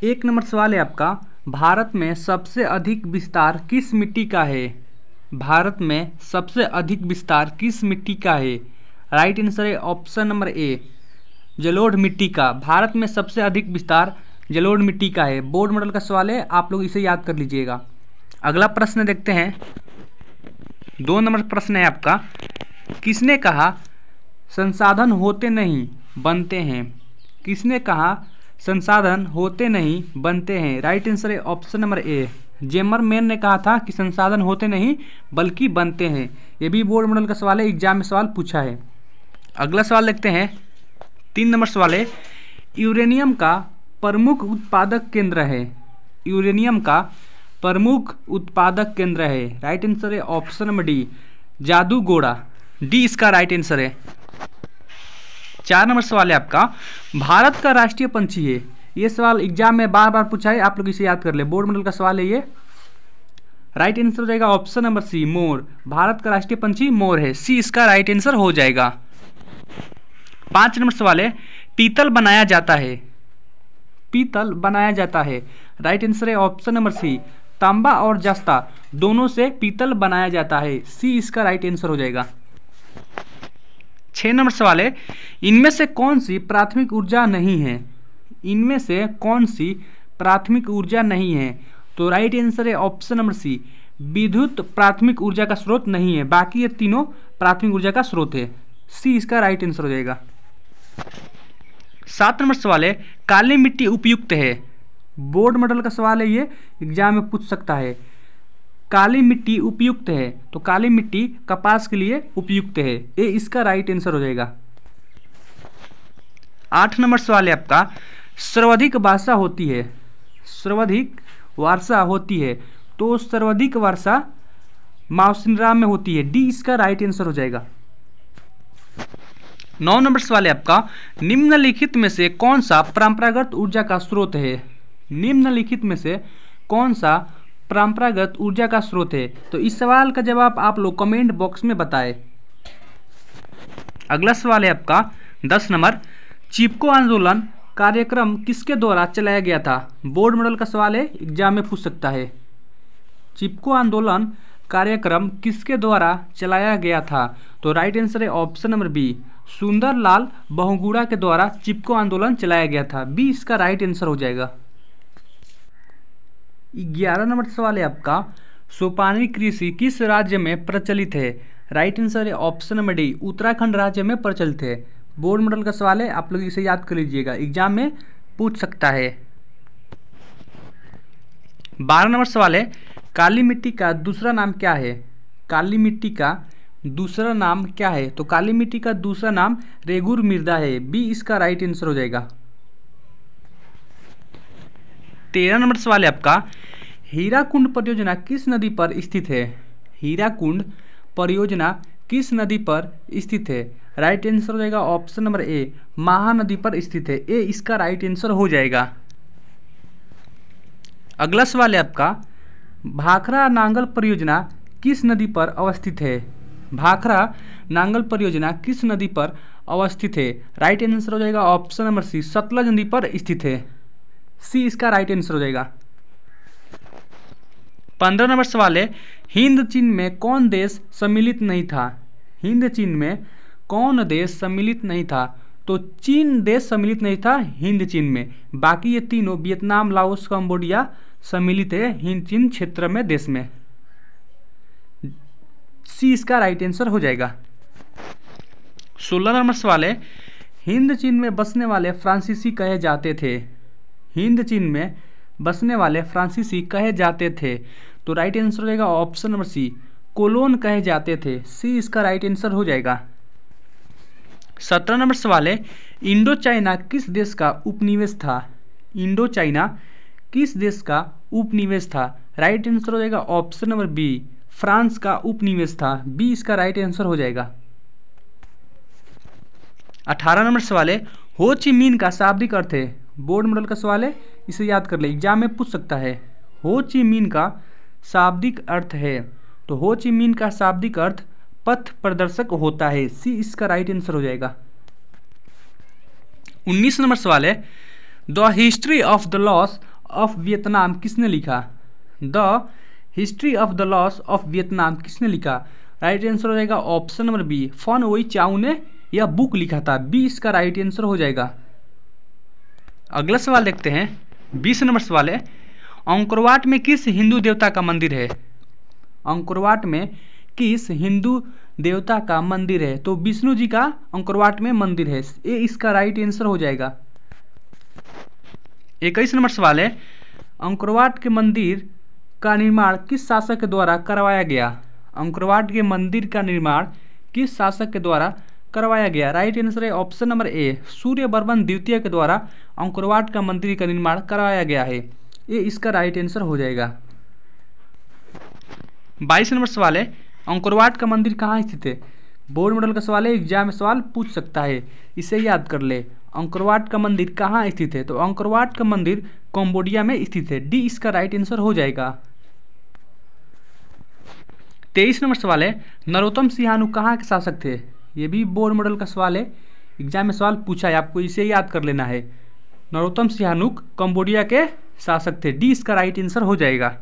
एक नंबर सवाल है आपका, भारत में सबसे अधिक विस्तार किस मिट्टी का है? भारत में सबसे अधिक विस्तार किस मिट्टी का है? राइट आंसर है ऑप्शन नंबर ए, जलोढ़ मिट्टी का। भारत में सबसे अधिक विस्तार जलोढ़ मिट्टी का है। बोर्ड मॉडल का सवाल है, आप लोग इसे याद कर लीजिएगा। अगला प्रश्न देखते हैं, 2 नंबर प्रश्न है आपका, किसने कहा संसाधन होते नहीं बनते हैं? किसने कहा संसाधन होते नहीं बनते हैं? राइट आंसर है ऑप्शन नंबर ए, जेमरमैन ने कहा था कि संसाधन होते नहीं बल्कि बनते हैं। ये भी बोर्ड मॉडल का सवाल है, एग्जाम में सवाल पूछा है। अगला सवाल देखते हैं, 3 नंबर सवाल है, यूरेनियम का प्रमुख उत्पादक केंद्र है। यूरेनियम का प्रमुख उत्पादक केंद्र है। राइट आंसर है option number D, Jaduguda. D इसका राइट आंसर है। 4 नंबर सवाल है आपका, भारत का राष्ट्रीय पंछी है। ये सवाल एग्जाम में बार बार पूछा है, आप लोग इसे याद कर ले। बोर्ड मॉडल का सवाल है ये। राइट आंसर हो जाएगा ऑप्शन नंबर सी, मोर। भारत का राष्ट्रीय पंछी मोर है। सी इसका राइट आंसर हो जाएगा। 5 नंबर सवाल है, पीतल बनाया जाता है। पीतल बनाया जाता है। राइट आंसर है ऑप्शन नंबर सी, तांबा और जस्ता दोनों से पीतल बनाया जाता है। सी इसका राइट आंसर हो जाएगा। 6 नंबर सवाल है, इनमें से कौन सी प्राथमिक ऊर्जा नहीं है? इनमें से कौन सी प्राथमिक ऊर्जा नहीं है? तो राइट आंसर है ऑप्शन नंबर सी, विद्युत प्राथमिक ऊर्जा का स्रोत नहीं है। बाकी ये तीनों प्राथमिक ऊर्जा का स्रोत है। सी इसका राइट आंसर हो जाएगा। 7 नंबर सवाल है, काली मिट्टी उपयुक्त है। बोर्ड मॉडल का सवाल है ये, एग्जाम में पूछ सकता है। काली मिट्टी उपयुक्त है, तो काली मिट्टी कपास के लिए उपयुक्त है। ये इसका राइट आंसर हो जाएगा। 8 नंबर सवाल है आपका, सर्वाधिक वर्षा होती है। सर्वाधिक वर्षा होती है, तो सर्वाधिक वर्षा मावसिनराम में होती है। डी इसका राइट आंसर हो जाएगा। 9 नंबर सवाल है आपका, निम्नलिखित में से कौन सा परंपरागत ऊर्जा का स्रोत है? निम्नलिखित में से कौन सा परंपरागत ऊर्जा का स्रोत है? तो इस सवाल का जवाब आप लोग कमेंट बॉक्स में बताएं। अगला सवाल है आपका 10 नंबर, चिपको आंदोलन कार्यक्रम किसके द्वारा चलाया गया था? बोर्ड मॉडल का सवाल है, एग्जाम में पूछ सकता है। चिपको आंदोलन कार्यक्रम किसके द्वारा चलाया गया था? तो राइट आंसर है option number B, Sundarlal Bahuguna के द्वारा चिपको आंदोलन चलाया गया था। बी इसका राइट आंसर हो जाएगा। 11 नंबर सवाल है आपका, सोपानी कृषि किस राज्य में प्रचलित है? राइट आंसर है ऑप्शन नंबर डी, उत्तराखंड राज्य में प्रचलित है। बोर्ड मॉडल का सवाल है, आप लोग इसे याद कर लीजिएगा, एग्जाम में पूछ सकता है। 12 नंबर सवाल है, काली मिट्टी का दूसरा नाम क्या है? काली मिट्टी का दूसरा नाम क्या है? तो काली मिट्टी का दूसरा नाम रेगुर मृदा है। बी इसका राइट आंसर हो जाएगा। 13 नंबर सवाल है आपका, हीराकुंड परियोजना किस नदी पर स्थित है? हीराकुंड परियोजना किस नदी पर स्थित है? राइट आंसर हो जाएगा ऑप्शन नंबर ए, महानदी पर स्थित है। ए इसका राइट आंसर हो जाएगा। अगला सवाल है आपका, भाखड़ा नांगल परियोजना किस नदी पर अवस्थित है? भाखड़ा नांगल परियोजना किस नदी पर अवस्थित है? राइट आंसर हो जाएगा ऑप्शन नंबर सी, सतलज नदी पर स्थित है। सी इसका राइट आंसर हो जाएगा। 15 नंबर सवाल है, हिंद चीन में कौन देश सम्मिलित नहीं था? हिंद चीन में कौन देश सम्मिलित नहीं था? तो चीन देश सम्मिलित नहीं था हिंद चीन में। बाकी ये तीनों वियतनाम, लाओस, कंबोडिया सम्मिलित है हिंद चीन क्षेत्र में, देश में। सी इसका राइट आंसर हो जाएगा। 16 नंबर सवाल है, हिंद चीन में बसने वाले फ्रांसीसी कहे जाते थे। हिंद चीन में बसने वाले फ्रांसीसी कहे जाते थे। तो राइट आंसर हो जाएगा ऑप्शन नंबर सी, कोलोन कहे जाते थे। सी इसका राइट आंसर हो जाएगा। 17 नंबर सवाल है, इंडो चाइना किस देश का उपनिवेश था? इंडो चाइना किस देश का उपनिवेश था? राइट आंसर हो जाएगा ऑप्शन नंबर बी, फ्रांस का उपनिवेश था। बी इसका राइट आंसर हो जाएगा। 18 नंबर सवाल है, हो ची मिन का शाब्दिक अर्थ है। बोर्ड मॉडल का सवाल है, इसे याद कर ले, एग्जाम में पूछ सकता है। हो ची मिन का शाब्दिक अर्थ है, तो हो ची मिन का शाब्दिक अर्थ पथ प्रदर्शक होता है। सी इसका राइट आंसर हो जाएगा। 19 नंबर सवाल है, the history of the loss of Vietnam किसने लिखा? The history of the loss of Vietnam किसने लिखा? राइट आंसर हो जाएगा ऑप्शन नंबर बी, फन वही चाउ ने यह बुक लिखा था। बी इसका राइट आंसर हो जाएगा। अगला सवाल देखते हैं, 20 नंबर सवाल है, अंकोरवाट में किस हिंदू देवता का मंदिर है? अंकोरवाट में किस हिंदू देवता का मंदिर है? तो विष्णु जी का अंकोरवाट में मंदिर है, ये इसका राइट आंसर हो जाएगा। 21 नंबर सवाल है, अंकोरवाट के मंदिर का निर्माण किस शासक के द्वारा करवाया गया? अंकोरवाट के मंदिर का निर्माण किस शासक के द्वारा करवाया गया? राइट आंसर है ऑप्शन नंबर ए, सूर्यवर्मन द्वितीय के द्वारा अंकोरवाट का मंदिर का निर्माण करवाया गया है, ये इसका राइट आंसर हो जाएगा। 22 नंबर सवाल है, अंकोरवाट का मंदिर कहाँ स्थित है? बोर्ड मॉडल का सवाल है, एग्जाम में सवाल पूछ सकता है, इसे याद कर ले। अंकोरवाट का मंदिर कहाँ स्थित है? तो अंकोरवाट का मंदिर कंबोडिया में स्थित है, डी इसका राइट आंसर हो जाएगा। 23 नंबर सवाल है, नरोत्तम सिंहानु कहाँ के शासक थे? ये भी बोर्ड मॉडल का सवाल है, एग्जाम में सवाल पूछा है, आपको इसे याद कर लेना है। नरोत्तम सिंहानुक कंबोडिया के शासक थे, डी इसका राइट आंसर हो जाएगा।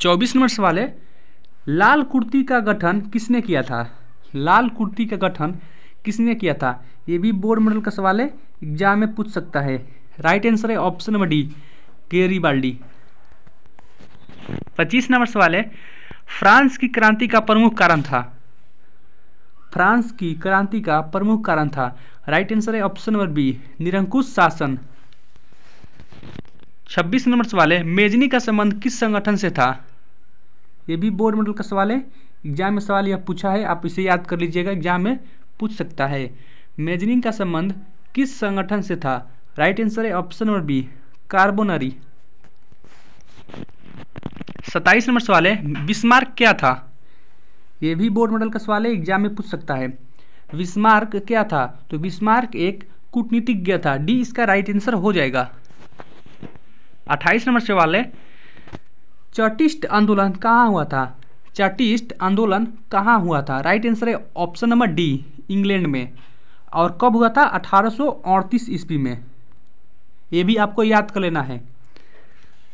24 नंबर सवाल है, लाल कुर्ती का गठन किसने किया था? लाल कुर्ती का गठन किसने किया था? ये भी बोर्ड मॉडल का सवाल है, एग्जाम में पूछ सकता है। राइट आंसर है option number D, Garibaldi. 25 number सवाल है, फ्रांस की क्रांति का प्रमुख कारण था? फ्रांस की क्रांति का प्रमुख कारण था, राइट आंसर है ऑप्शन नंबर बी, निरंकुश शासन। 26 नंबर सवाल है, मेजनी का संबंध किस संगठन से था? ये भी बोर्ड मॉडल का सवाल है, एग्जाम में सवाल यह पूछा है, आप इसे याद कर लीजिएगा, एग्जाम में पूछ सकता है। मेजनी का संबंध किस संगठन से था? राइट आंसर है ऑप्शन नंबर बी, कार्बोनरी। 27 नंबर सवाल है, बिस्मार्क क्या था? ये भी बोर्ड मॉडल का सवाल है, एग्जाम में पूछ सकता है। बिस्मार्क क्या था? तो बिस्मार्क एक कूटनीतिज्ञ था, डी इसका राइट आंसर हो जाएगा। 28 नंबर सवाल है, चार्टिस्ट आंदोलन कहाँ हुआ था? चार्टिस्ट आंदोलन कहाँ हुआ था? राइट आंसर है ऑप्शन नंबर डी, इंग्लैंड में। और कब हुआ था? 1838 ईस्वी में, ये भी आपको याद कर लेना है।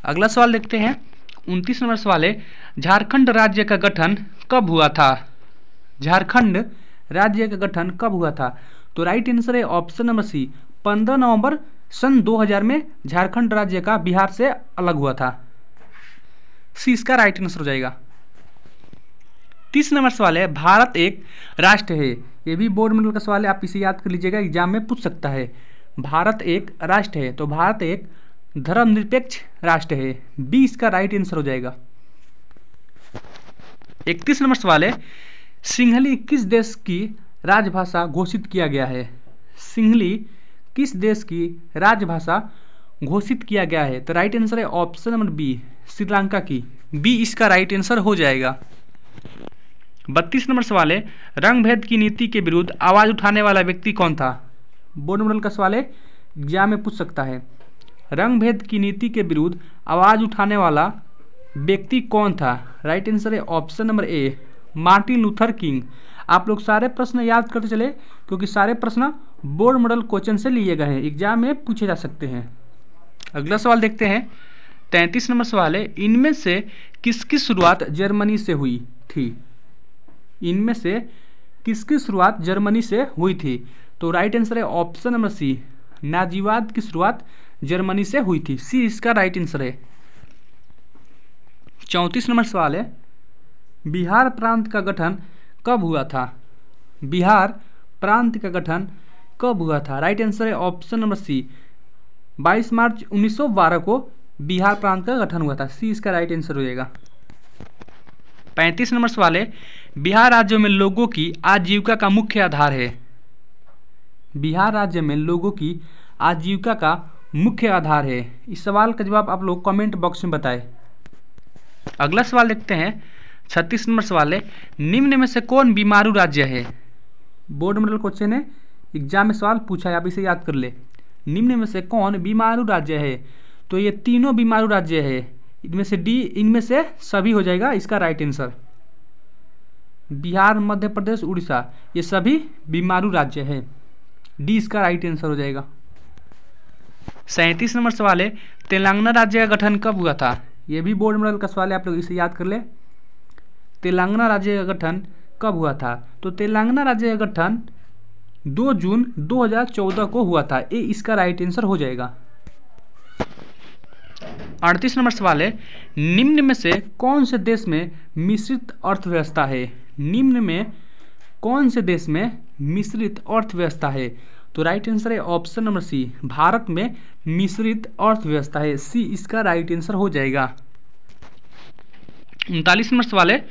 अगला सवाल देखते हैं, 29 नंबर सवाल है, झारखंड राज्य का गठन कब हुआ था? झारखंड राज्य का गठन कब हुआ था? तो राइट आंसर है ऑप्शन नंबर सी, 15 नवंबर सन 2000 में झारखंड राज्य का बिहार से अलग हुआ था, सी इसका राइट आंसर हो जाएगा। 30 नंबर सवाल है, भारत एक राष्ट्र है? ये भी बोर्ड मॉडल का सवाल है, आप इसे याद कर लीजिएगा, एग्जाम में पूछ सकता है। भारत एक राष्ट्र है, तो भारत एक धर्मनिरपेक्ष राष्ट्र है, बी इसका राइट आंसर हो जाएगा। 31 नंबर सवाल है, सिंहली किस देश की राजभाषा घोषित किया गया है? सिंहली किस देश की राजभाषा घोषित किया गया है? तो राइट आंसर है ऑप्शन नंबर बी, श्रीलंका की, बी इसका राइट आंसर हो जाएगा। 32 नंबर सवाल है, रंग भेद की नीति के विरुद्ध आवाज उठाने वाला व्यक्ति कौन था? बोर्ड मॉडल का सवाल है, एग्जाम में पूछ सकता है। रंग भेद की नीति के विरुद्ध आवाज उठाने वाला व्यक्ति कौन था? राइट आंसर है option number A, Martin Luther king. आप लोग सारे प्रश्न याद करते चले, क्योंकि सारे प्रश्न बोर्ड मॉडल क्वेश्चन से लिए गए हैं, एग्जाम में पूछे जा सकते हैं। अगला सवाल देखते हैं, 33 नंबर सवाल है, इनमें से किसकी शुरुआत जर्मनी से हुई थी? इनमें से किसकी शुरुआत जर्मनी से हुई थी? तो राइट आंसर है ऑप्शन नंबर सी, नाजीवाद की शुरुआत जर्मनी से हुई थी, सी इसका राइट आंसर है। 34 नंबर सवाल है, बिहार प्रांत का गठन कब हुआ था? बिहार प्रांत का गठन कब हुआ था? राइट आंसर है ऑप्शन नंबर सी, 22 मार्च 1912 को बिहार प्रांत का गठन हुआ था, सी इसका राइट आंसर हो जाएगा। 35 नंबर सवाल है, बिहार राज्य में लोगों की आजीविका का मुख्य आधार है? बिहार राज्य में लोगों की आजीविका का मुख्य आधार है। इस सवाल का जवाब आप लोग कमेंट बॉक्स में बताएं। अगला सवाल देखते हैं, 36 नंबर सवाल है, निम्न में से कौन बीमारू राज्य है? बोर्ड मॉडल क्वेश्चन है, एग्जाम में सवाल पूछा है, आप इसे याद कर ले। निम्न में से कौन बीमारू राज्य है? तो ये तीनों बीमारू राज्य है, इनमें से डी, इनमें से सभी हो जाएगा इसका राइट आंसर। बिहार, मध्य प्रदेश, उड़ीसा, ये सभी बीमारू राज्य है, डी इसका राइट आंसर हो जाएगा। 37 नंबर सवाल है, तेलंगाना राज्य का गठन कब हुआ था? ये भी बोर्ड मॉडल का सवाल है, आप लोग इसे याद कर ले। तेलंगाना राज्य का गठन कब हुआ था? तो तेलंगाना राज्य का गठन 2 जून 2014 को हुआ था। ये इसका राइट आंसर हो जाएगा। 38 नंबर सवाल है, निम्न में से कौन से देश में मिश्रित अर्थव्यवस्था है? निम्न में कौन से देश में मिश्रित अर्थव्यवस्था है? तो राइट आंसर है ऑप्शन नंबर सी, भारत में मिश्रित अर्थव्यवस्था है। सी इसका राइट आंसर हो जाएगा। 39 नंबर सवाल है,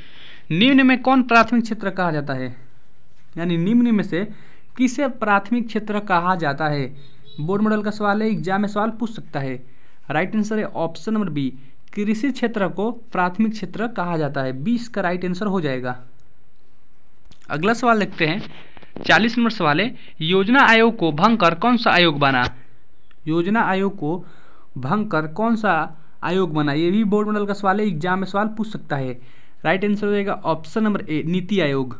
निम्न में कौन प्राथमिक क्षेत्र कहा जाता है? यानी निम्न में से किसे प्राथमिक क्षेत्र कहा जाता है? बोर्ड मॉडल का सवाल है, एग्जाम में सवाल पूछ सकता है। राइट आंसर है ऑप्शन नंबर बी, कृषि क्षेत्र को प्राथमिक क्षेत्र कहा जाता है। बी इसका राइट आंसर हो जाएगा। अगला सवाल देखते हैं। 40 नंबर सवाल है, योजना आयोग को भंग कर कौन सा आयोग बना? योजना आयोग को भंग कर कौन सा आयोग बना? ये भी बोर्ड मॉडल का सवाल है, एग्जाम में सवाल पूछ सकता है। राइट आंसर हो जाएगा option number A, NITI Aayog.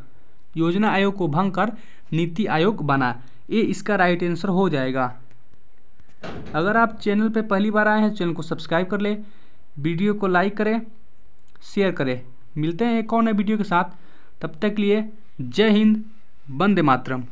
योजना आयोग को भंग कर नीति आयोग बना। ये इसका राइट आंसर हो जाएगा। अगर आप चैनल पे पहली बार आए हैं, चैनल को सब्सक्राइब कर ले, वीडियो को लाइक करें, शेयर करें। मिलते हैं एक और नए वीडियो के साथ, तब तक के लिए जय हिंद, वंदे मातरम।